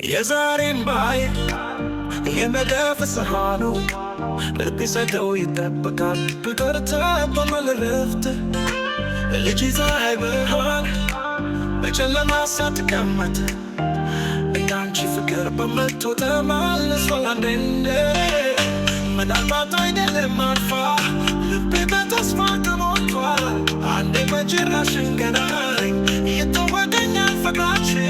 የዛሬን ባይ የመዳፍ ሰሃኑ ልቤ ሰደው ይጠብቃል ብቀርታ በመልረፍት ልጅ ፀሐይ ብርሃን በጨለማ ሳትቀመጥ እንዳንቺ ፍቅር በመቶ ተመልሷል አንዴ ምናልባት አይደለም አልፋ ልቤ በተስፋ ተሞልቷል አንዴ በጭራሽ እንገናኝ ይተወደኛል ፍቅራችን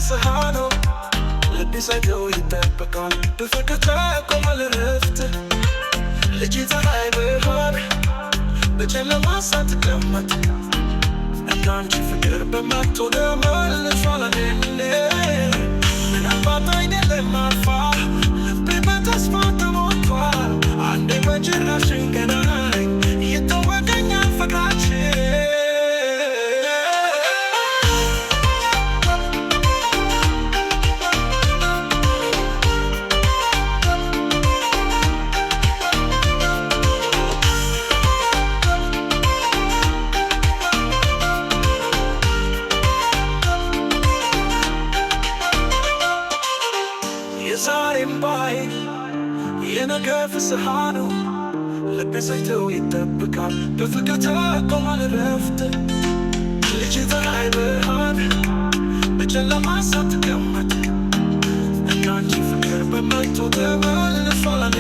ሰሃኑ ልቤ ሰደው ይጠብቃል በፈገግታ ቆሟል እረፍት ልጅ ፀሐይ ብርሃን በጨለማ ሳትቀመጥ እንዳንቺ ፍቅር በመቶ ተመልሷል አንዴ ምናልባት አይደለም አልፋ ልቤ በተስፋ ተሞልቷል አንዴ በጭራሽ እንገናኝ ይተወደኛል ፍቅራችን የዛሬን ባይ የነገ ፍስሃ ነው ልቤ ሰግተው ይጠብቃል በፈገግታ ቆሟል እረፍት ልጅ ፀሐይ ብርሃን በጨለማ ሳትቀመጥ እንዳንቺ ፍቅር በመቶ ተመልሷል አንዴ